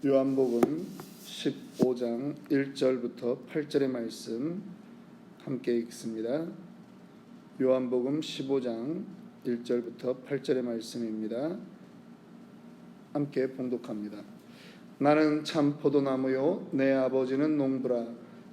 요한복음 15장 1절부터 8절의 말씀 함께 읽습니다. 요한복음 15장 1절부터 8절의 말씀입니다. 함께 봉독합니다. 나는 참 포도나무요 내 아버지는 농부라.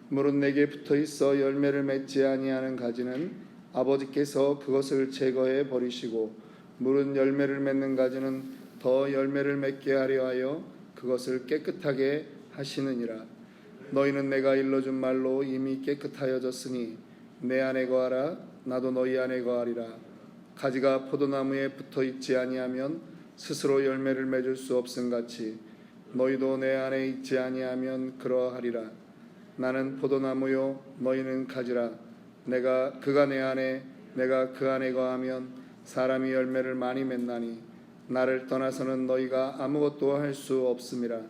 물은 내게 붙어있어 열매를 맺지 아니하는 가지는 아버지께서 그것을 제거해 버리시고, 물은 열매를 맺는 가지는 더 열매를 맺게 하려 하여 그것을 깨끗하게 하시느니라. 너희는 내가 일러준 말로 이미 깨끗하여졌으니 내 안에 거하라. 나도 너희 안에 거하리라. 가지가 포도나무에 붙어있지 아니하면 스스로 열매를 맺을 수 없음같이 너희도 내 안에 있지 아니하면 그러하리라. 나는 포도나무요 너희는 가지라. 그가 내 안에 내가 그 안에 거하면 사람이 열매를 많이 맺나니 나를 떠나서는 너희가 아무것도 할 수 없음이라.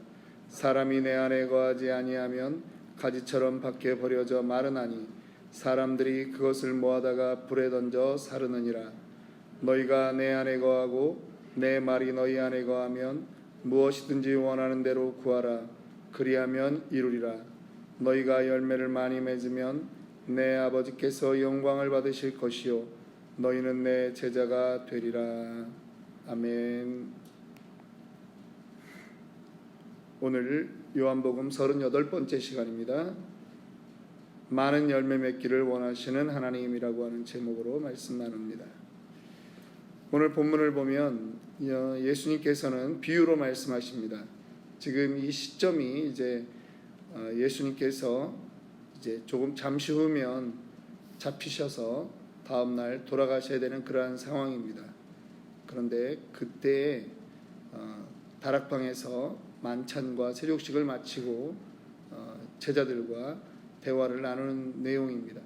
사람이 내 안에 거하지 아니하면 가지처럼 밖에 버려져 마르나니 사람들이 그것을 모아다가 불에 던져 사르느니라. 너희가 내 안에 거하고 내 말이 너희 안에 거하면 무엇이든지 원하는 대로 구하라. 그리하면 이루리라. 너희가 열매를 많이 맺으면 내 아버지께서 영광을 받으실 것이요 너희는 내 제자가 되리라. 아멘. 오늘 요한복음 38번째 시간입니다. 많은 열매 맺기를 원하시는 하나님이라고 하는 제목으로 말씀 나눕니다. 오늘 본문을 보면 예수님께서는 비유로 말씀하십니다. 지금 이 시점이 이제 예수님께서 이제 조금 잠시 후면 잡히셔서 다음 날 돌아가셔야 되는 그러한 상황입니다. 그런데 그때 다락방에서 만찬과 세족식을 마치고 제자들과 대화를 나누는 내용입니다.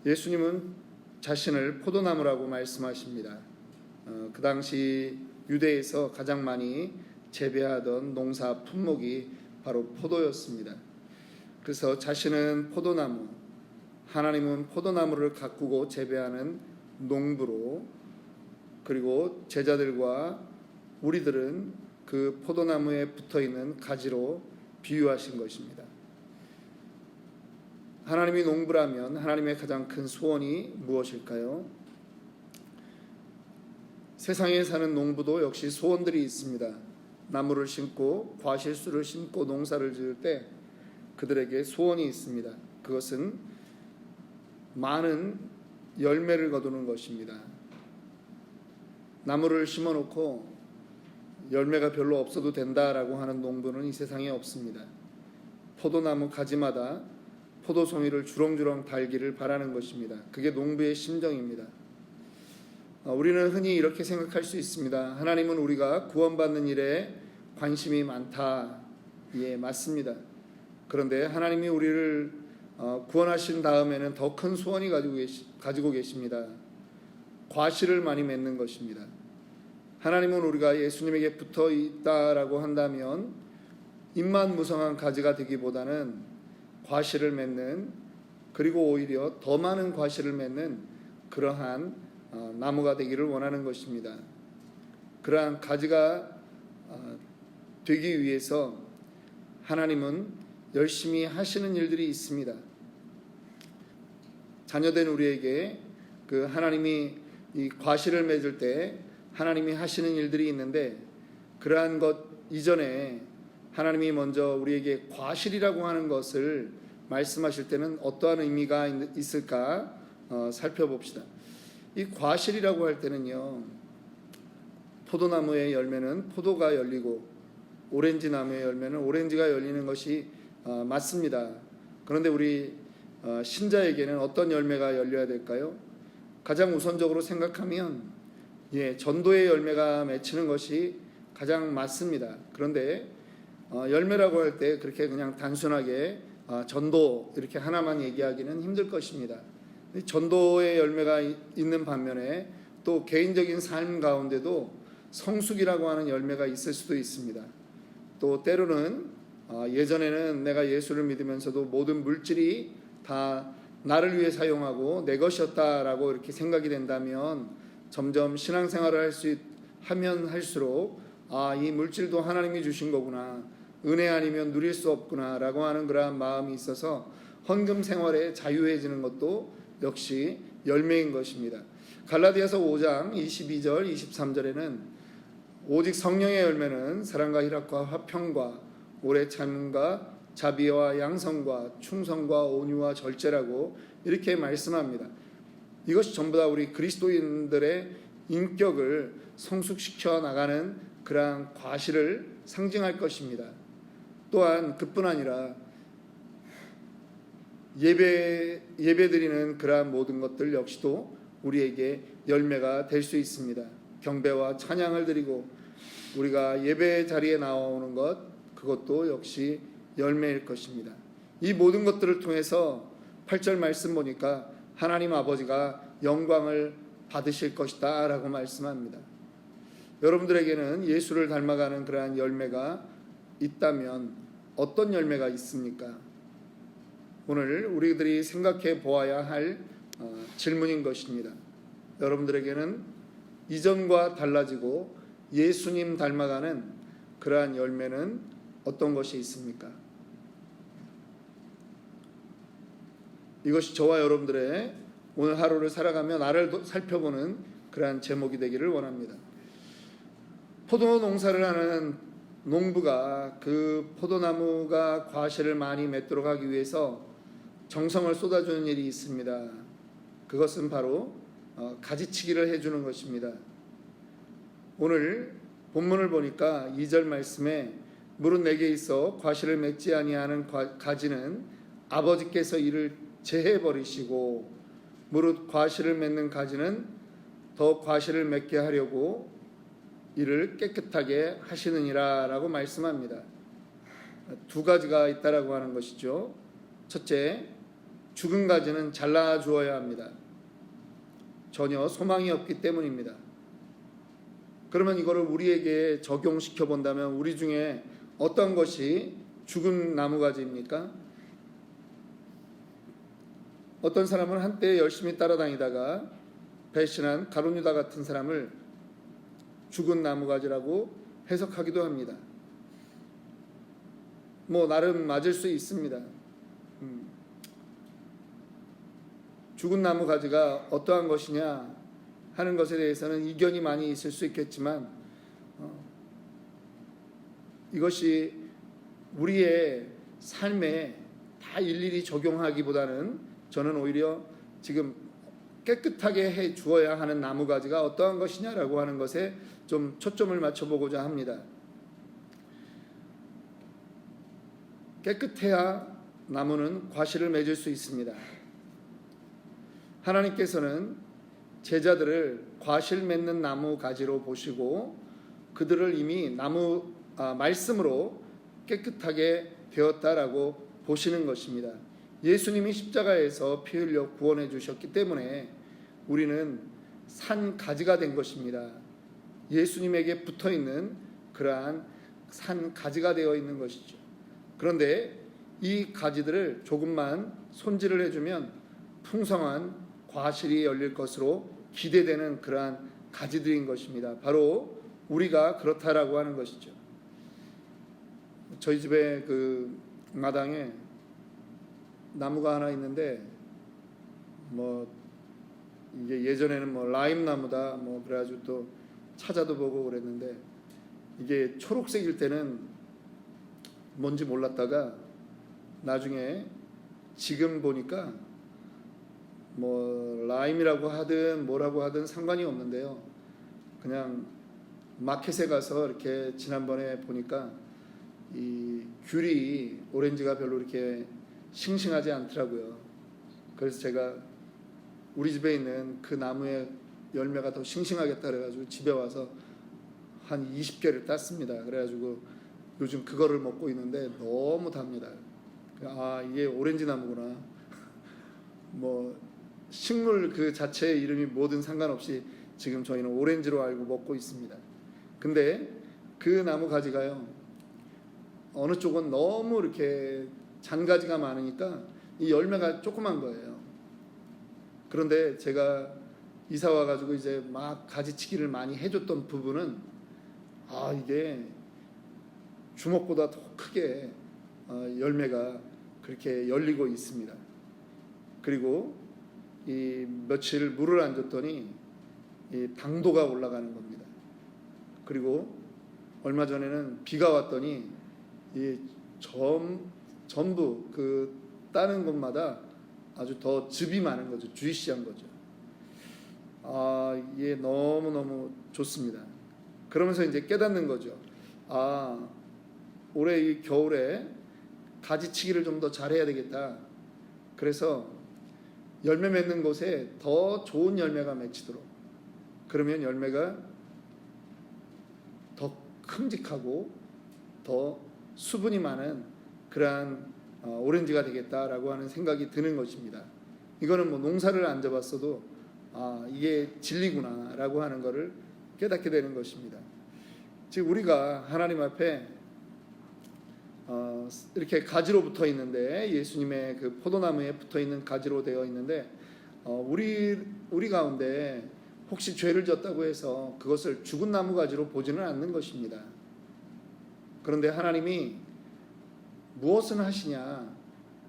예수님은 자신을 포도나무라고 말씀하십니다. 그 당시 유대에서 가장 많이 재배하던 농사 품목이 바로 포도였습니다. 그래서 자신은 포도나무, 하나님은 포도나무를 가꾸고 재배하는 농부로, 그리고 제자들과 우리들은 그 포도나무에 붙어있는 가지로 비유하신 것입니다. 하나님이 농부라면 하나님의 가장 큰 소원이 무엇일까요? 세상에 사는 농부도 역시 소원들이 있습니다. 나무를 심고 과실수를 심고 농사를 지을 때 그들에게 소원이 있습니다. 그것은 많은 열매를 거두는 것입니다. 나무를 심어놓고 열매가 별로 없어도 된다라고 하는 농부는 이 세상에 없습니다. 포도나무 가지마다 포도송이를 주렁주렁 달기를 바라는 것입니다. 그게 농부의 심정입니다. 우리는 흔히 이렇게 생각할 수 있습니다. 하나님은 우리가 구원받는 일에 관심이 많다. 예, 맞습니다. 그런데 하나님이 우리를 구원하신 다음에는 더 큰 소원이 가지고 계십니다. 과실을 많이 맺는 것입니다. 하나님은 우리가 예수님에게 붙어 있다라고 한다면 잎만 무성한 가지가 되기보다는 과실을 맺는, 그리고 오히려 더 많은 과실을 맺는 그러한 나무가 되기를 원하는 것입니다. 그러한 가지가 되기 위해서 하나님은 열심히 하시는 일들이 있습니다. 자녀된 우리에게 그 하나님이 이 과실을 맺을 때 하나님이 하시는 일들이 있는데, 그러한 것 이전에 하나님이 먼저 우리에게 과실이라고 하는 것을 말씀하실 때는 어떠한 의미가 있을까 살펴봅시다. 이 과실이라고 할 때는요, 포도나무의 열매는 포도가 열리고 오렌지 나무의 열매는 오렌지가 열리는 것이 맞습니다. 그런데 우리 신자에게는 어떤 열매가 열려야 될까요? 가장 우선적으로 생각하면 전도의 열매가 맺히는 것이 가장 맞습니다. 그런데 열매라고 할 때 그렇게 그냥 단순하게 전도 이렇게 하나만 얘기하기는 힘들 것입니다. 전도의 열매가 있는 반면에 또 개인적인 삶 가운데도 성숙이라고 하는 열매가 있을 수도 있습니다. 또 때로는 예전에는 내가 예수를 믿으면서도 모든 물질이 다 나를 위해 사용하고 내 것이었다라고 이렇게 생각이 된다면 점점 신앙생활을 하면 할수록 이 물질도 하나님이 주신 거구나, 은혜 아니면 누릴 수 없구나 라고 하는 그러한 마음이 있어서 헌금 생활에 자유해지는 것도 역시 열매인 것입니다. 갈라디아서 5장 22절 23절에는 오직 성령의 열매는 사랑과 희락과 화평과 오래 참음과 자비와 양성과 충성과 온유와 절제라고 이렇게 말씀합니다. 이것이 전부 다 우리 그리스도인들의 인격을 성숙시켜 나가는 그러한 과실을 상징할 것입니다. 또한 그뿐 아니라 예배드리는 그러한 모든 것들 역시도 우리에게 열매가 될 수 있습니다. 경배와 찬양을 드리고 우리가 예배 자리에 나오는 것, 그것도 역시 열매일 것입니다. 이 모든 것들을 통해서 8절 말씀 보니까 하나님 아버지가 영광을 받으실 것이다 라고 말씀합니다. 여러분들에게는 예수를 닮아가는 그러한 열매가 있다면 어떤 열매가 있습니까? 오늘 우리들이 생각해 보아야 할 질문인 것입니다. 여러분들에게는 이전과 달라지고 예수님 닮아가는 그러한 열매는 어떤 것이 있습니까? 이것이 저와 여러분들의 오늘 하루를 살아가며 나를 살펴보는 그러한 제목이 되기를 원합니다. 포도 농사를 하는 농부가 그 포도나무가 과실을 많이 맺도록 하기 위해서 정성을 쏟아주는 일이 있습니다. 그것은 바로 가지치기를 해주는 것입니다. 오늘 본문을 보니까 2절 말씀에 무릇 내게 있어 과실을 맺지 아니하는 가지는 아버지께서 이를 제해버리시고 무릇 과실을 맺는 가지는 더 과실을 맺게 하려고 이를 깨끗하게 하시느니라 라고 말씀합니다. 두 가지가 있다라고 하는 것이죠. 첫째, 죽은 가지는 잘라 주어야 합니다. 전혀 소망이 없기 때문입니다. 그러면 이거를 우리에게 적용시켜 본다면 우리 중에 어떤 것이 죽은 나무가지입니까? 어떤 사람은 한때 열심히 따라다니다가 배신한 가룟 유다 같은 사람을 죽은 나무가지라고 해석하기도 합니다. 나름 맞을 수 있습니다. 죽은 나무가지가 어떠한 것이냐 하는 것에 대해서는 이견이 많이 있을 수 있겠지만 이것이 우리의 삶에 다 일일이 적용하기보다는 저는 오히려 지금 깨끗하게 해 주어야 하는 나무가지가 어떠한 것이냐라고 하는 것에 좀 초점을 맞춰보고자 합니다. 깨끗해야 나무는 과실을 맺을 수 있습니다. 하나님께서는 제자들을 과실 맺는 나무 가지로 보시고 그들을 이미 말씀으로 깨끗하게 되었다라고 보시는 것입니다. 예수님이 십자가에서 피 흘려 구원해 주셨기 때문에 우리는 산 가지가 된 것입니다. 예수님에게 붙어 있는 그러한 산 가지가 되어 있는 것이죠. 그런데 이 가지들을 조금만 손질을 해주면 풍성한 과실이 열릴 것으로 기대되는 그러한 가지들인 것입니다. 바로 우리가 그렇다라고 하는 것이죠. 저희 집에 그 마당에 나무가 하나 있는데 이게 예전에는 라임 나무다 그래가지고 또 찾아도 보고 그랬는데 이게 초록색일 때는 뭔지 몰랐다가 나중에 지금 보니까 라임이라고 하든 뭐라고 하든 상관이 없는데요. 그냥 마켓에 가서 이렇게 지난번에 보니까 이 귤이 오렌지가 별로 이렇게 싱싱하지 않더라고요. 그래서 제가 우리 집에 있는 그 나무의 열매가 더 싱싱하겠다 그래가지고 집에 와서 한 20개를 땄습니다. 그래가지고 요즘 그거를 먹고 있는데 너무 답니다. 이게 오렌지 나무구나. 식물 그 자체의 이름이 뭐든 상관없이 지금 저희는 오렌지로 알고 먹고 있습니다. 근데 그 나무 가지가요, 어느 쪽은 너무 이렇게 잔가지가 많으니까 이 열매가 조그만 거예요. 그런데 제가 이사 와가지고 이제 막 가지치기를 많이 해줬던 부분은 이게 주먹보다 더 크게 열매가 그렇게 열리고 있습니다. 그리고 이 며칠 물을 안 줬더니 이 당도가 올라가는 겁니다. 그리고 얼마 전에는 비가 왔더니 이 전부 그 따는 곳마다 아주 더 즙이 많은 거죠. 주이시한 거죠. 이게 너무너무 좋습니다. 그러면서 이제 깨닫는 거죠. 올해 이 겨울에 가지치기를 좀 더 잘해야 되겠다. 그래서 열매 맺는 곳에 더 좋은 열매가 맺히도록, 그러면 열매가 더 큼직하고 더 수분이 많은 그러한 오렌지가 되겠다라고 하는 생각이 드는 것입니다. 이거는 뭐 농사를 안 져봤어도 이게 진리구나라고 하는 것을 깨닫게 되는 것입니다. 즉 우리가 하나님 앞에 이렇게 가지로 붙어 있는데, 예수님의 그 포도나무에 붙어 있는 가지로 되어 있는데, 우리 가운데 혹시 죄를 졌다고 해서 그것을 죽은 나무 가지로 보지는 않는 것입니다. 그런데 하나님이 무엇은 하시냐,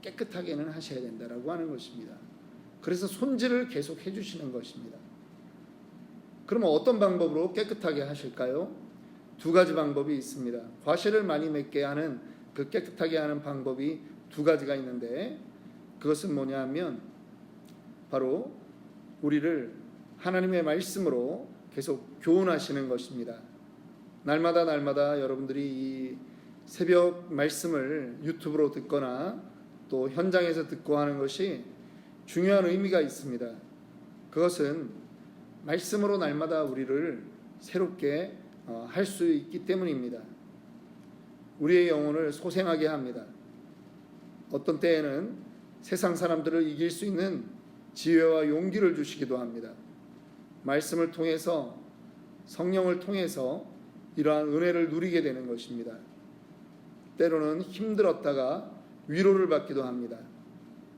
깨끗하게는 하셔야 된다라고 하는 것입니다. 그래서 손질을 계속 해주시는 것입니다. 그러면 어떤 방법으로 깨끗하게 하실까요? 두 가지 방법이 있습니다. 과실을 많이 맺게 하는 그 깨끗하게 하는 방법이 두 가지가 있는데, 그것은 뭐냐 하면 바로 우리를 하나님의 말씀으로 계속 교훈하시는 것입니다. 날마다 여러분들이 이 새벽 말씀을 유튜브로 듣거나 또 현장에서 듣고 하는 것이 중요한 의미가 있습니다. 그것은 말씀으로 날마다 우리를 새롭게 할 수 있기 때문입니다. 우리의 영혼을 소생하게 합니다. 어떤 때에는 세상 사람들을 이길 수 있는 지혜와 용기를 주시기도 합니다. 말씀을 통해서, 성령을 통해서 이러한 은혜를 누리게 되는 것입니다. 때로는 힘들었다가 위로를 받기도 합니다.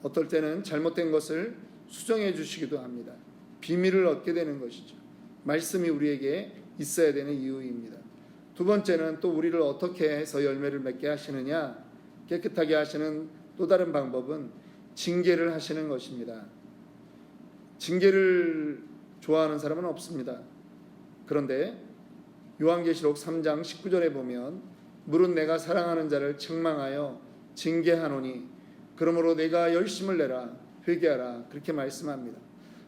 어떨 때는 잘못된 것을 수정해 주시기도 합니다. 비밀을 얻게 되는 것이죠. 말씀이 우리에게 있어야 되는 이유입니다. 두 번째는 또 우리를 어떻게 해서 열매를 맺게 하시느냐, 깨끗하게 하시는 또 다른 방법은 징계를 하시는 것입니다. 징계를 좋아하는 사람은 없습니다. 그런데 요한계시록 3장 19절에 보면, 물은 내가 사랑하는 자를 책망하여 징계하노니 그러므로 내가 열심을 내라, 회개하라, 그렇게 말씀합니다.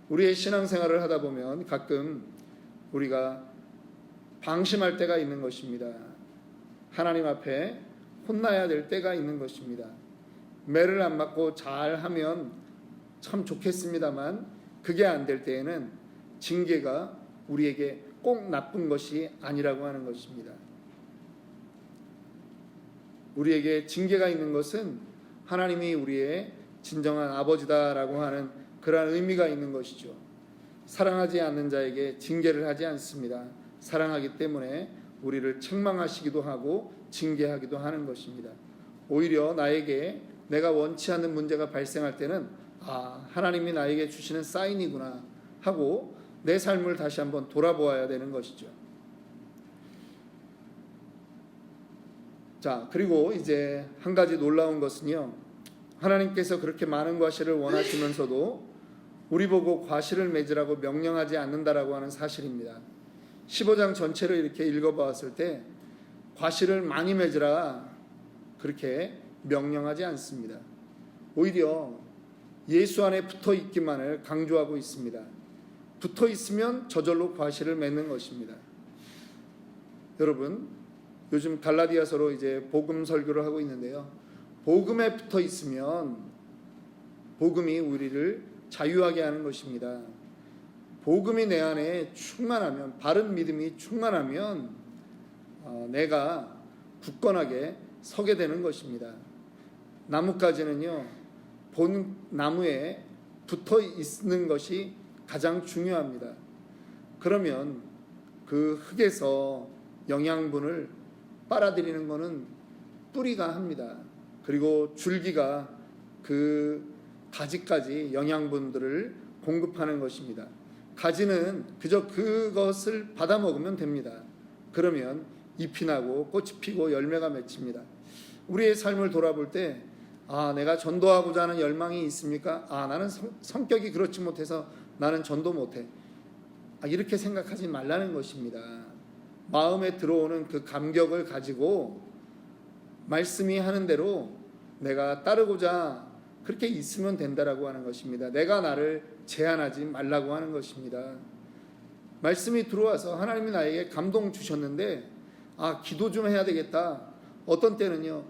우리의 신앙생활을 하다 보면 가끔 우리가 방심할 때가 있는 것입니다. 하나님 앞에 혼나야 될 때가 있는 것입니다. 매를 안 맞고 잘하면 참 좋겠습니다만, 그게 안 될 때에는 징계가 우리에게 꼭 나쁜 것이 아니라고 하는 것입니다. 우리에게 징계가 있는 것은 하나님이 우리의 진정한 아버지다라고 하는 그러한 의미가 있는 것이죠. 사랑하지 않는 자에게 징계를 하지 않습니다. 사랑하기 때문에 우리를 책망하시기도 하고 징계하기도 하는 것입니다. 오히려 나에게 내가 원치 않는 문제가 발생할 때는 하나님이 나에게 주시는 사인이구나 하고 내 삶을 다시 한번 돌아보아야 되는 것이죠. 자, 그리고 이제 한 가지 놀라운 것은요, 하나님께서 그렇게 많은 과실을 원하시면서도 우리 보고 과실을 맺으라고 명령하지 않는다라고 하는 사실입니다. 15장 전체를 이렇게 읽어보았을 때 과실을 많이 맺으라 그렇게 명령하지 않습니다. 오히려 예수 안에 붙어 있기만을 강조하고 있습니다. 붙어 있으면 저절로 과실을 맺는 것입니다. 여러분, 요즘 갈라디아서로 이제 복음 설교를 하고 있는데요, 복음에 붙어 있으면 복음이 우리를 자유하게 하는 것입니다. 복음이 내 안에 충만하면, 바른 믿음이 충만하면 내가 굳건하게 서게 되는 것입니다. 나뭇가지는요, 본 나무에 붙어 있는 것이 가장 중요합니다. 그러면 그 흙에서 영양분을 빨아들이는 것은 뿌리가 합니다. 그리고 줄기가 그 가지까지 영양분들을 공급하는 것입니다. 가지는 그저 그것을 받아 먹으면 됩니다. 그러면 잎이 나고 꽃이 피고 열매가 맺힙니다. 우리의 삶을 돌아볼 때 내가 전도하고자 하는 열망이 있습니까? 나는 성격이 그렇지 못해서 나는 전도 못해. 이렇게 생각하지 말라는 것입니다. 마음에 들어오는 그 감격을 가지고 말씀이 하는 대로 내가 따르고자 그렇게 있으면 된다라고 하는 것입니다. 내가 나를 제한하지 말라고 하는 것입니다. 말씀이 들어와서 하나님이 나에게 감동 주셨는데 기도 좀 해야 되겠다. 어떤 때는요,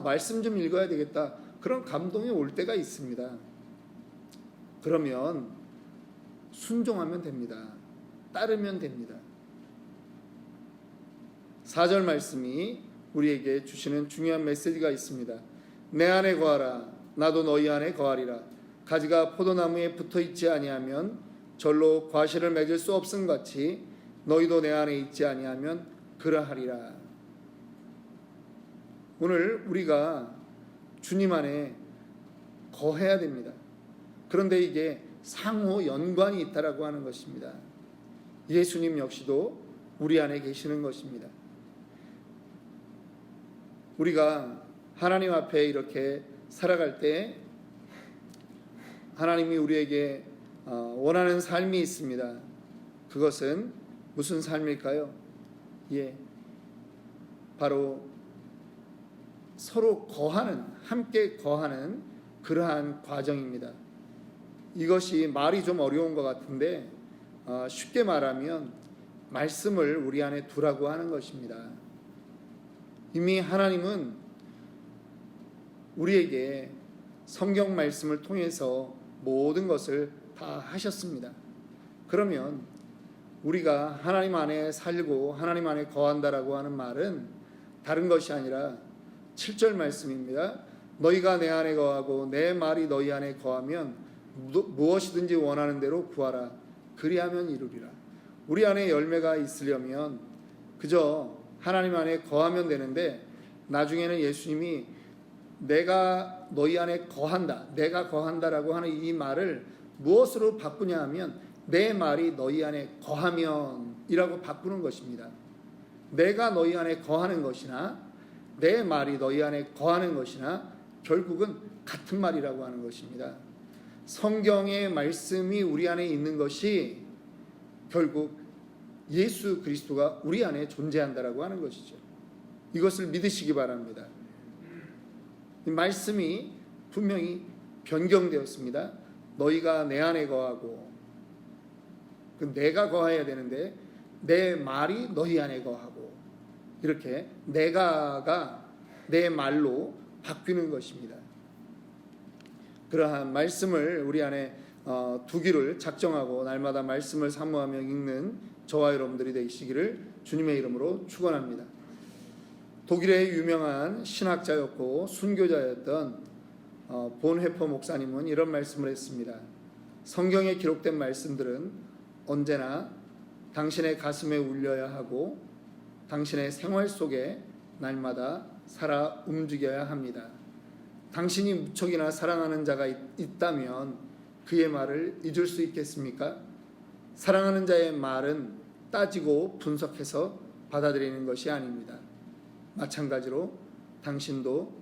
말씀 좀 읽어야 되겠다. 그런 감동이 올 때가 있습니다. 그러면 순종하면 됩니다. 따르면 됩니다. 4절 말씀이 우리에게 주시는 중요한 메시지가 있습니다. 내 안에 거하라. 나도 너희 안에 거하리라. 가지가 포도나무에 붙어 있지 아니하면 절로 과실을 맺을 수 없음 같이 너희도 내 안에 있지 아니하면 그러하리라. 오늘 우리가 주님 안에 거해야 됩니다. 그런데 이게 상호 연관이 있다라고 하는 것입니다. 예수님 역시도 우리 안에 계시는 것입니다. 우리가 하나님 앞에 이렇게 살아갈 때 하나님이 우리에게 원하는 삶이 있습니다. 그것은 무슨 삶일까요? 바로 서로 거하는, 함께 거하는 그러한 과정입니다. 이것이 말이 좀 어려운 것 같은데 쉽게 말하면 말씀을 우리 안에 두라고 하는 것입니다. 이미 하나님은 우리에게 성경 말씀을 통해서 모든 것을 다 하셨습니다. 그러면 우리가 하나님 안에 살고 하나님 안에 거한다라고 하는 말은 다른 것이 아니라 7절 말씀입니다. 너희가 내 안에 거하고 내 말이 너희 안에 거하면 무엇이든지 원하는 대로 구하라. 그리하면 이루리라. 우리 안에 열매가 있으려면 그저 하나님 안에 거하면 되는데 나중에는 예수님이 내가 너희 안에 거한다, 내가 거한다라고 하는 이 말을 무엇으로 바꾸냐 하면 내 말이 너희 안에 거하면 이라고 바꾸는 것입니다. 내가 너희 안에 거하는 것이나 내 말이 너희 안에 거하는 것이나 결국은 같은 말이라고 하는 것입니다. 성경의 말씀이 우리 안에 있는 것이 결국 예수 그리스도가 우리 안에 존재한다라고 하는 것이죠. 이것을 믿으시기 바랍니다. 이 말씀이 분명히 변경되었습니다. 너희가 내 안에 거하고 내가 거해야 되는데 내 말이 너희 안에 거하고 이렇게 내가가 내 말로 바뀌는 것입니다. 그러한 말씀을 우리 안에 두기를 작정하고 날마다 말씀을 사모하며 읽는 저와 여러분들이 되시기를 주님의 이름으로 축원합니다. 독일의 유명한 신학자였고 순교자였던 본회퍼 목사님은 이런 말씀을 했습니다. 성경에 기록된 말씀들은 언제나 당신의 가슴에 울려야 하고 당신의 생활 속에 날마다 살아 움직여야 합니다. 당신이 무척이나 사랑하는 자가 있다면 그의 말을 잊을 수 있겠습니까? 사랑하는 자의 말은 따지고 분석해서 받아들이는 것이 아닙니다. 마찬가지로 당신도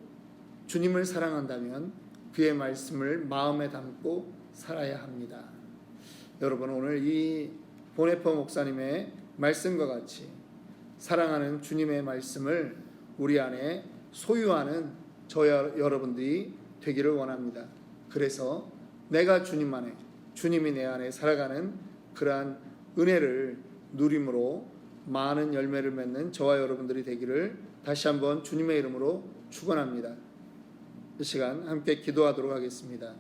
주님을 사랑한다면 그의 말씀을 마음에 담고 살아야 합니다. 여러분, 오늘 이 본회퍼 목사님의 말씀과 같이 사랑하는 주님의 말씀을 우리 안에 소유하는 저와 여러분들이 되기를 원합니다. 그래서 내가 주님 안에, 주님이 내 안에 살아가는 그러한 은혜를 누림으로 많은 열매를 맺는 저와 여러분들이 되기를 다시 한번 주님의 이름으로 축원합니다. 이 시간 함께 기도하도록 하겠습니다.